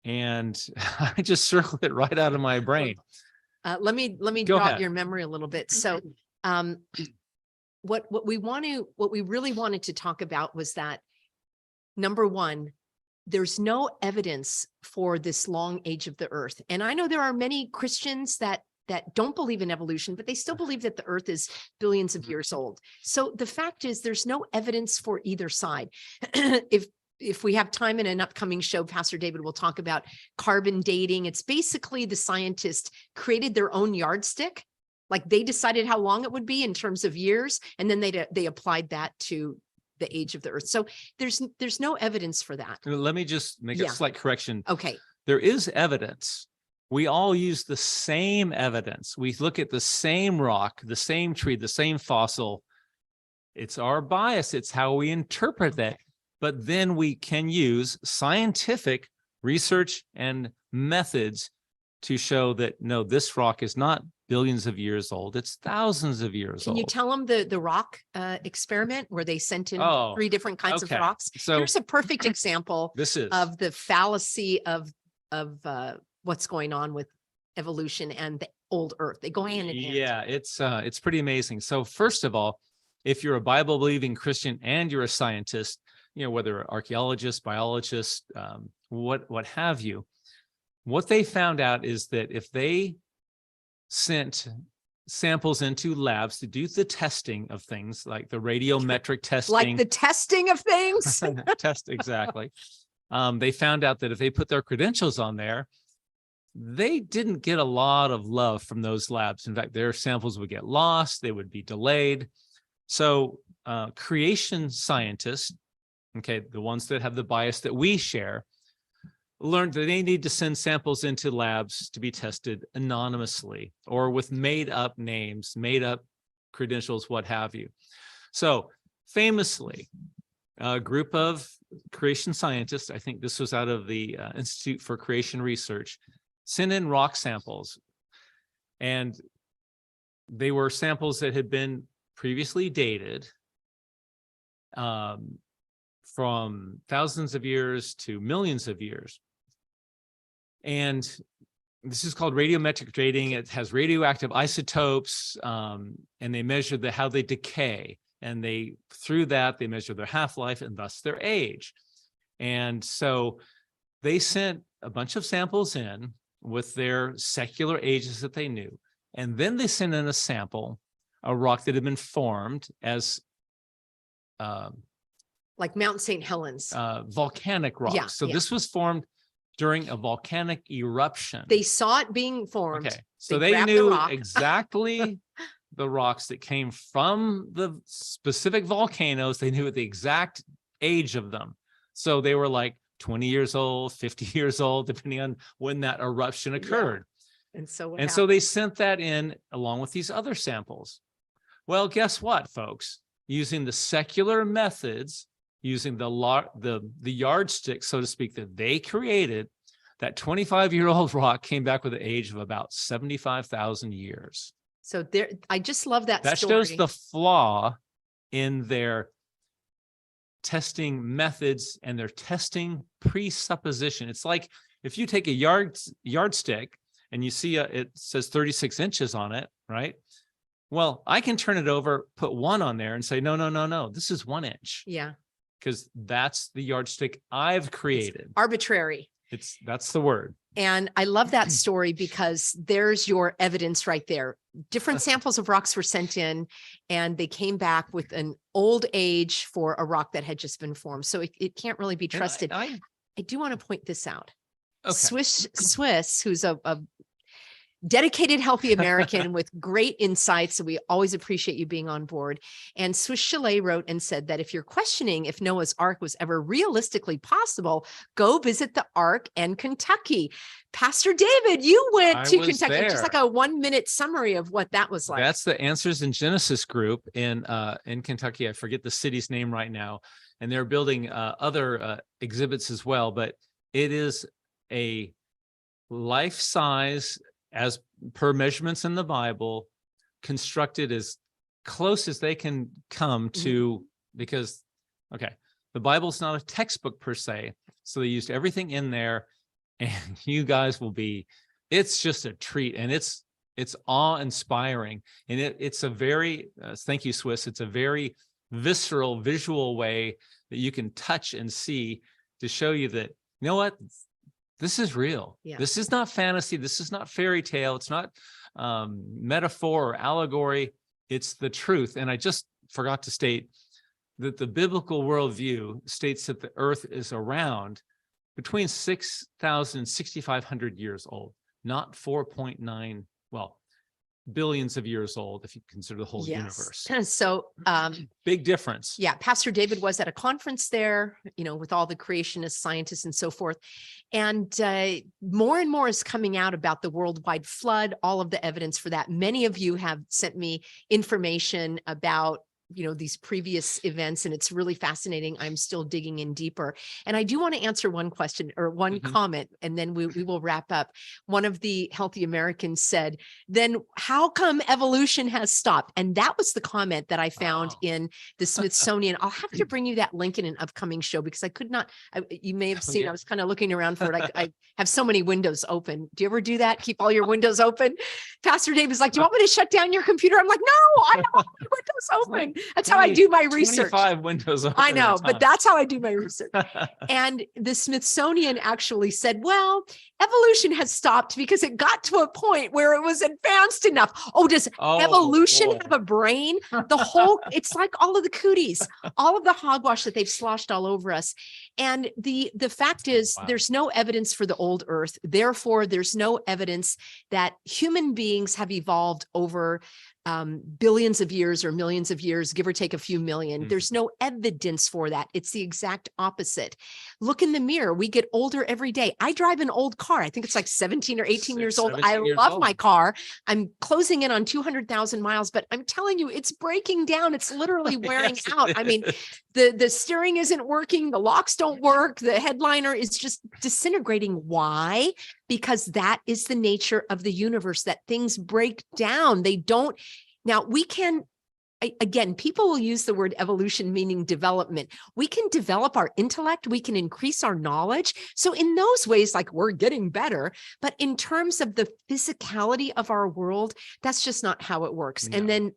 And I just circled it right out of my brain. Let me Go jog ahead. your memory a little bit. So what we really wanted to talk about was that, number one, there's no evidence for this long age of the earth. And I know there are many Christians that don't believe in evolution, but they still believe that the earth is billions of years old. So the fact is, there's no evidence for either side. If we have time in an upcoming show, Pastor David will talk about carbon dating. It's basically the scientists created their own yardstick. Like, they decided how long it would be in terms of years, and then they applied that to the age of the earth. So there's no evidence for that. Let me just make a slight correction. Okay. There is evidence. We all use the same evidence. We look at the same rock, the same tree, the same fossil. It's our bias. It's how we interpret that. But then we can use scientific research and methods to show that, no, this rock is not billions of years old. It's thousands of years old. Can you tell them the rock experiment where they sent in 3 different kinds of rocks? So here's a perfect example of the fallacy of what's going on with evolution and the old earth. They go hand in hand. Yeah, it's pretty amazing. So first of all, if you're a Bible believing Christian and you're a scientist, you know, whether archaeologist, biologist, what have you, what they found out is that if they sent samples into labs to do the testing of things like the radiometric testing, like the testing of things, exactly. They found out that if they put their credentials on there, they didn't get a lot of love from those labs. In fact, their samples would get lost, they would be delayed. So creation scientists, okay, the ones that have the bias that we share, learned that they need to send samples into labs to be tested anonymously or with made up names, made up credentials, what have you. So famously, a group of creation scientists, I think this was out of the Institute for Creation Research, sent in rock samples. And they were samples that had been previously dated from thousands of years to millions of years. And this is called radiometric dating. It has radioactive isotopes, and they measure how they decay. And through that, they measure their half-life and thus their age. And so they sent a bunch of samples in with their secular ages that they knew. And then they sent in a sample, a rock that had been formed as like Mount St. Helens, volcanic rock. This was formed during a volcanic eruption. They saw it being formed. Okay, so they knew exactly the rocks that came from the specific volcanoes. They knew the exact age of them. So they were like 20 years old, 50 years old, depending on when that eruption occurred. Yeah. And so they sent that in along with these other samples. Well, guess what, folks? Using the secular methods using the yardstick, so to speak, that they created, that 25-year-old rock came back with an age of about 75,000 years. So there, I just love that That story. shows the flaw in their testing methods and their testing presupposition. It's like if you take a yardstick and you see it says 36 inches on it, right? Well, I can turn it over, put 1 on there and say, no, this is 1 inch. Yeah. Because that's the yardstick I've created. It's arbitrary. That's the word. And I love that story because there's your evidence right there. Different samples of rocks were sent in and they came back with an old age for a rock that had just been formed. So it can't really be trusted. I do want to point this out. Okay. Swiss, who's a dedicated, healthy American with great insights. So we always appreciate you being on board. And Swiss Chalet wrote and said that if you're questioning if Noah's Ark was ever realistically possible, go visit the Ark in Kentucky. Pastor David, you went to Kentucky. There. Just like a 1-minute summary of what that was like. That's the Answers in Genesis group in Kentucky. I forget the city's name right now. And they're building other exhibits as well. But it is a life-size, as per measurements in the Bible, constructed as close as they can come to, because, okay, the Bible's not a textbook per se, so they used everything in there, and you guys will be, it's just a treat, and it's awe-inspiring, and it's a very, thank you, Swiss, it's a very visceral, visual way that you can touch and see to show you that, you know what, this is real. Yeah. This is not fantasy. This is not fairy tale. It's not metaphor or allegory. It's the truth. And I just forgot to state that the biblical worldview states that the earth is around between 6,000 and 6,500 years old, not 4.9, well, billions of years old, if you consider the whole universe. So big difference. Yeah. Pastor David was at a conference there, with all the creationists, scientists, and so forth. And more and more is coming out about the worldwide flood, all of the evidence for that. Many of you have sent me information about these previous events, and it's really fascinating. I'm still digging in deeper. And I do want to answer one question or one comment, and then we will wrap up. One of the healthy Americans said, then how come evolution has stopped? And that was the comment that I found in the Smithsonian. I'll have to bring you that link in an upcoming show because I could not, you may have seen, I was kind of looking around for it. I have so many windows open. Do you ever do that? Keep all your windows open? Pastor Dave is like, do you want me to shut down your computer? I'm like, no, I have all my windows open. That's 20, how I do my research. 25 windows open. I know, but that's how I do my research. And the Smithsonian actually said, well, evolution has stopped because it got to a point where it was advanced enough. Oh, does evolution have a brain? It's like all of the cooties, all of the hogwash that they've sloshed all over us. And the fact is, there's no evidence for the old earth. Therefore, there's no evidence that human beings have evolved over billions of years or millions of years, give or take a few million. There's no evidence for that. It's the exact opposite. Look in the mirror. We get older every day. I drive an old car. I think it's like 17 or 18 years old. I love my car. I'm closing in on 200,000 miles, but I'm telling you, it's breaking down. It's literally wearing out. I mean, the steering isn't working. The locks don't work. The headliner is just disintegrating. Why? Because that is the nature of the universe, that things break down. They don't. Now we can, again, people will use the word evolution meaning development. We can develop our intellect. We can increase our knowledge. So in those ways, like we're getting better, but in terms of the physicality of our world, that's just not how it works. No. And then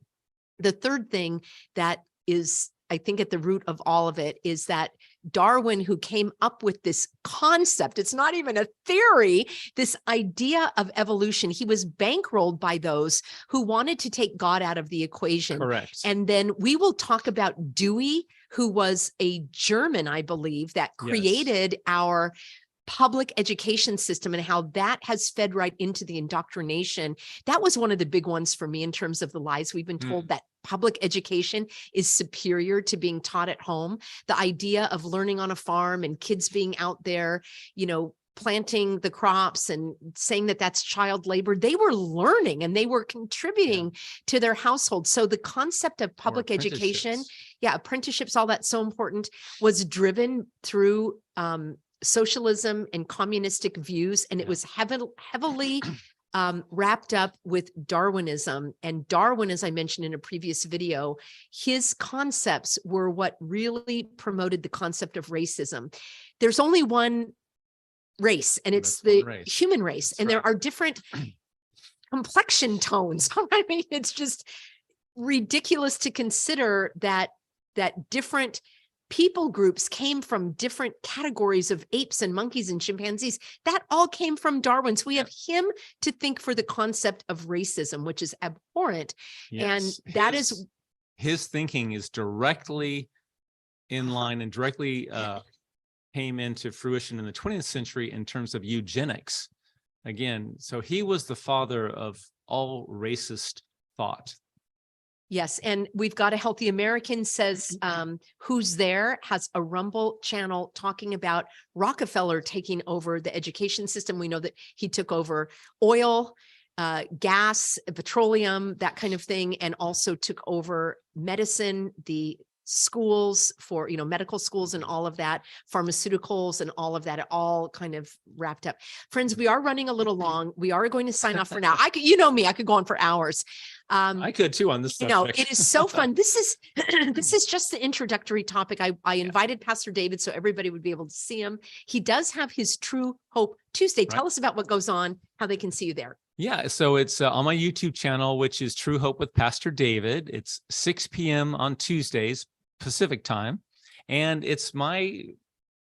the third thing that is, I think, at the root of all of it is that Darwin, who came up with this concept, it's not even a theory, this idea of evolution, he was bankrolled by those who wanted to take God out of the equation. Correct. And then we will talk about Dewey, who was a German, I believe, that created our public education system and how that has fed right into the indoctrination. That was one of the big ones for me in terms of the lies we've been told, that public education is superior to being taught at home. The idea of learning on a farm and kids being out there, planting the crops and saying that that's child labor. They were learning and they were contributing to their household. So the concept of public education, apprenticeships, all that's so important, was driven through socialism and communistic views. And it was heavily wrapped up with Darwinism. And Darwin, as I mentioned in a previous video, his concepts were what really promoted the concept of racism. There's only one race, and it's the human race. That's and there are different complexion tones. I mean, it's just ridiculous to consider that different people groups came from different categories of apes and monkeys and chimpanzees. That all came from Darwin. So we have him to think for the concept of racism, which is abhorrent. Yes. And that is his thinking is directly in line and directly came into fruition in the 20th century in terms of eugenics. Again, so he was the father of all racist thought. Yes, and we've got a Healthy American says, Who's There has a Rumble channel talking about Rockefeller taking over the education system. We know that he took over oil, gas, petroleum, that kind of thing, and also took over medicine, the schools for, medical schools and all of that, pharmaceuticals and all of that, it all kind of wrapped up. Friends, we are running a little long. We are going to sign off for now. I could, me, I could go on for hours. I could too on this subject. It is so fun. This is just the introductory topic. I invited Pastor David so everybody would be able to see him. He does have his True Hope Tuesday. Tell us about what goes on, how they can see you there. Yeah, so it's on my YouTube channel, which is True Hope with Pastor David. It's 6 p.m. on Tuesdays, Pacific time. And it's my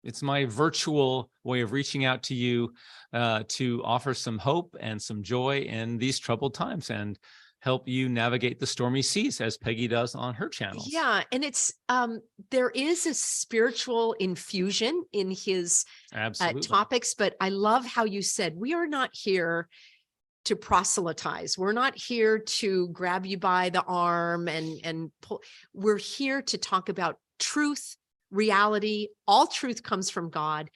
virtual way of reaching out to you to offer some hope and some joy in these troubled times and help you navigate the stormy seas, as Peggy does on her channel. Yeah, and it's there is a spiritual infusion in his topics, but I love how you said, we are not here to proselytize. We're not here to grab you by the arm and pull. We're here to talk about truth, reality. All truth comes from God.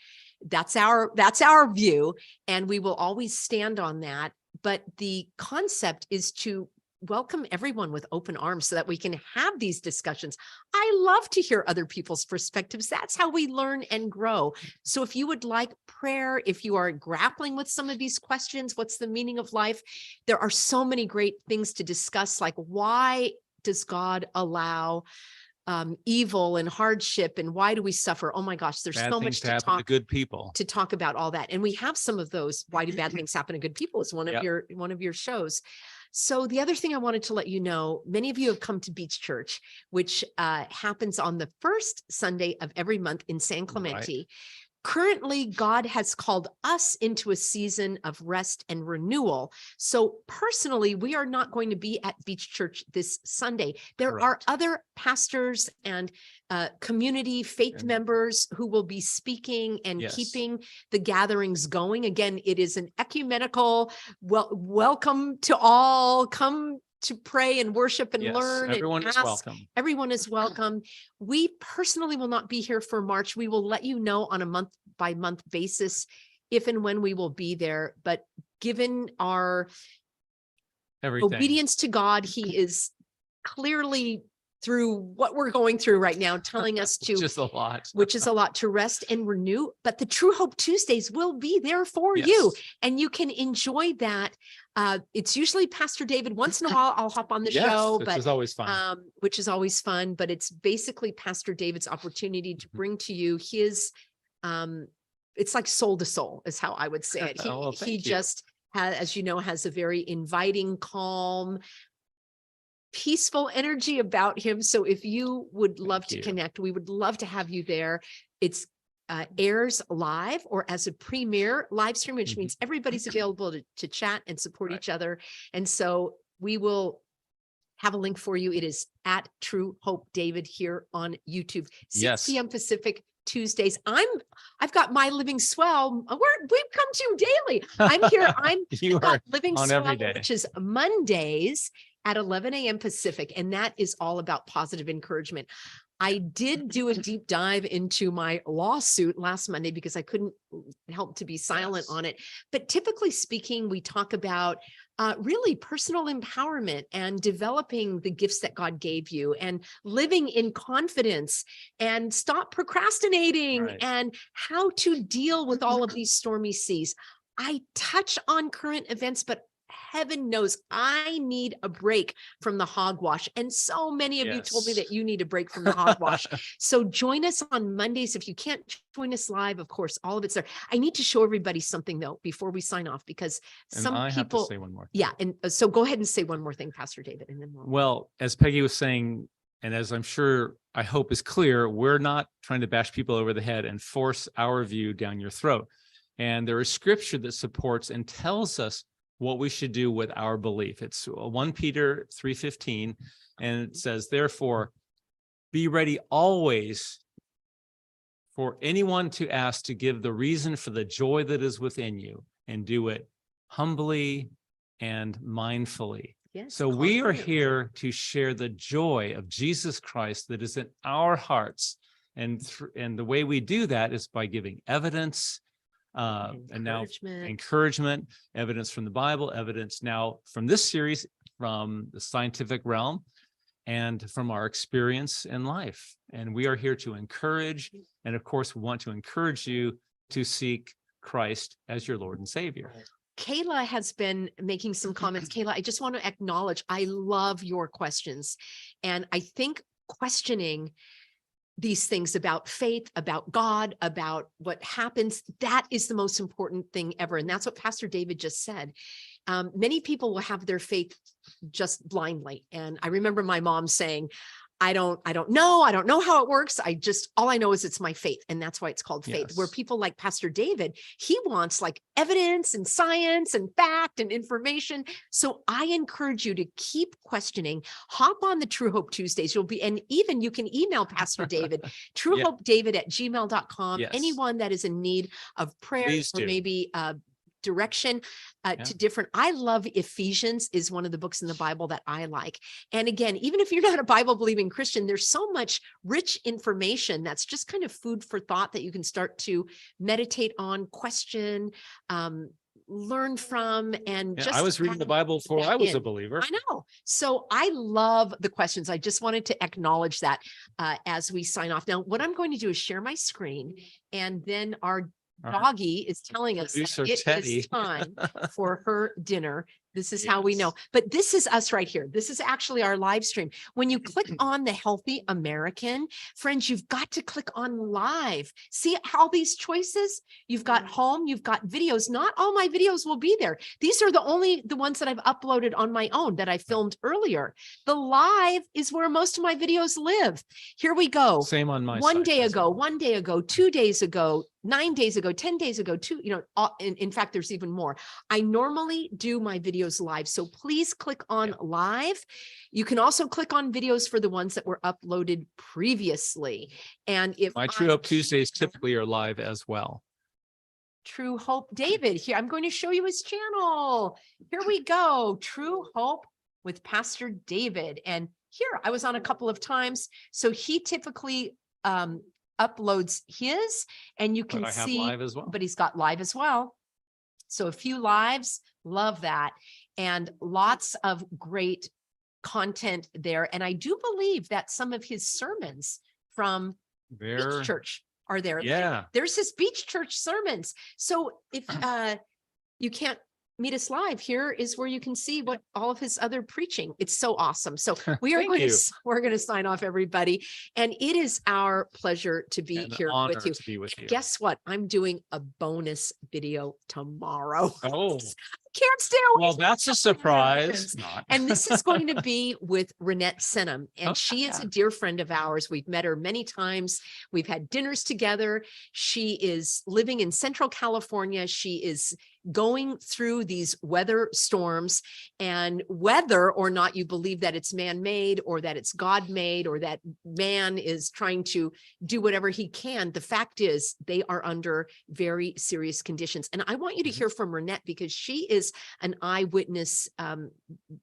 That's our view, and we will always stand on that. But the concept is to welcome everyone with open arms so that we can have these discussions. I love to hear other people's perspectives. That's how we learn and grow. So if you would like prayer, if you are grappling with some of these questions, what's the meaning of life? There are so many great things to discuss, like why does God allow evil and hardship, and why do we suffer? Oh my gosh, there's so much to talk to good people, to talk about all that. And we have some of those. Why do bad things happen to good people is one of your shows. So the other thing I wanted to let you know, many of you have come to Beach Church, which happens on the first Sunday of every month in San Clemente. Right. Currently, God has called us into a season of rest and renewal. So personally, we are not going to be at Beach Church this Sunday. There are other pastors and community faith members who will be speaking and keeping the gatherings going. Again, it is an ecumenical, welcome to all, come to pray and worship and learn. Everyone is welcome. Everyone is welcome. We personally will not be here for March. We will let you know on a month by month basis if and when we will be there. But given our obedience to God, he is clearly, through what we're going through right now, telling us to, which is a lot to rest and renew. But the True Hope Tuesdays will be there for you, and you can enjoy that. It's usually Pastor David. Once in a while, I'll hop on the show, which is always fun. Which is always fun. But it's basically Pastor David's opportunity to bring to you his. It's like soul to soul, is how I would say it. He just has, as you know, has a very inviting, calm, peaceful energy about him. So if you would love to connect, we would love to have you there. It's airs live or as a premiere live stream, which means everybody's available to chat and support each other. And so we will have a link for you. It is at True Hope David here on YouTube, 6 p.m. Pacific, Tuesdays. I've got My Living Swell. We've come to you daily. I'm here. You are Living on Swell, every day, which is Mondays at 11 a.m. Pacific. And that is all about positive encouragement. I did do a deep dive into my lawsuit last Monday because I couldn't help to be silent on it. But typically speaking, we talk about really personal empowerment and developing the gifts that God gave you and living in confidence and stop procrastinating and how to deal with all of these stormy seas. I touch on current events, but heaven knows I need a break from the hogwash. And so many of you told me that you need a break from the hogwash. So join us on Mondays. If you can't join us live, of course, all of it's there. I need to show everybody something though, before we sign off, because some people have to say one more thing. Yeah. And so go ahead and say one more thing, Pastor David. And then well, as Peggy was saying, and as I'm sure, I hope is clear, we're not trying to bash people over the head and force our view down your throat. And there is scripture that supports and tells us what we should do with our belief. It's 1 Peter 3:15, and it says, therefore, be ready always for anyone to ask to give the reason for the joy that is within you, and do it humbly and mindfully. Yes, so we are here to share the joy of Jesus Christ that is in our hearts. And the way we do that is by giving evidence, and now encouragement, evidence from the Bible, evidence now from this series, from the scientific realm, and from our experience in life. And we are here to encourage. And of course, we want to encourage you to seek Christ as your Lord and Savior. Kayla has been making some comments. Kayla, I just want to acknowledge, I love your questions. And I think questioning these things about faith, about God, about what happens, that is the most important thing ever. And that's what Pastor David just said. Many people will have their faith just blindly. And I remember my mom saying, I don't know how it works. All I know is it's my faith. And that's why it's called faith. Where people like Pastor David, he wants like evidence and science and fact and information. So I encourage you to keep questioning. Hop on the True Hope Tuesdays. And even you can email Pastor David, truehopedavid@gmail.com. Anyone that is in need of prayer or maybe direction to different. I love Ephesians, is one of the books in the Bible that I like. And again, even if you're not a Bible believing Christian, there's so much rich information that's just kind of food for thought that you can start to meditate on, question, learn from. And I was reading the Bible before I was a believer. I know. So I love the questions. I just wanted to acknowledge that as we sign off. Now, what I'm going to do is share my screen, and then our doggy is telling us that it is time for her dinner. This is how we know. But this is us right here. This is actually our live stream. When you click on the Healthy American, friends, you've got to click on live. See all these choices? You've got home, you've got videos. Not all my videos will be there. These are the ones that I've uploaded on my own that I filmed earlier. The live is where most of my videos live. Here we go. Same on my one side. day ago, 2 days ago, 9 days ago, 10 days ago, in fact, there's even more. I normally do my videos live. So please click on live. You can also click on videos for the ones that were uploaded previously. And if my True Hope Tuesdays typically are live as well. True Hope David, here, I'm going to show you his channel. Here we go. True Hope with Pastor David. And here I was on a couple of times. So he typically, uploads his, and you can see live as well. But he's got live as well. So a few lives, love that. And lots of great content there. And I do believe that some of his sermons from Beach Church are there. Yeah. There's his Beach Church sermons. So if you can't meet us live, here is where you can see what all of his other preaching. It's so awesome. So we are we're going to sign off, everybody. And it is our pleasure to be here with you. Guess what? I'm doing a bonus video tomorrow. Oh, can't stay away. Well, that's a surprise. And this is going to be with Renette Senham. And she is a dear friend of ours. We've met her many times. We've had dinners together. She is living in Central California. She is going through these weather storms, and whether or not you believe that it's man-made or that it's God-made or that man is trying to do whatever he can, the fact is they are under very serious conditions. And I want you to hear from Renette, because she is is an eyewitness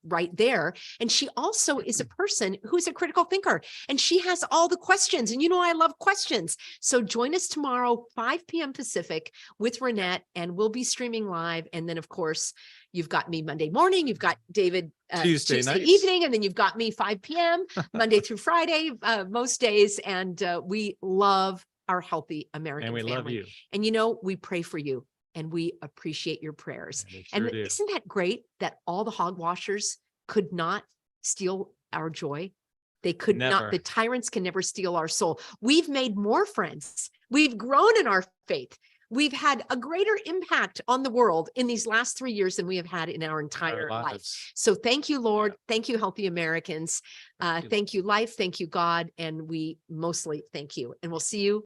right there. And she also is a person who's a critical thinker, and she has all the questions. And I love questions. So join us tomorrow, 5 p.m. Pacific with Renette, and we'll be streaming live. And then, of course, you've got me Monday morning, you've got David Tuesday nights. evening, and then you've got me 5 p.m. Monday through Friday, most days. And we love our healthy American And we family. love you. And we pray for you, and we appreciate your prayers. And And isn't that great that all the hogwashers could not steal our joy? They could not. The tyrants can never steal our soul. We've made more friends. We've grown in our faith. We've had a greater impact on the world in these last 3 years than we have had in our entire life. So thank you, Lord. Thank you, healthy Americans. Thank you, life. Thank you, God. And we mostly thank you. And we'll see you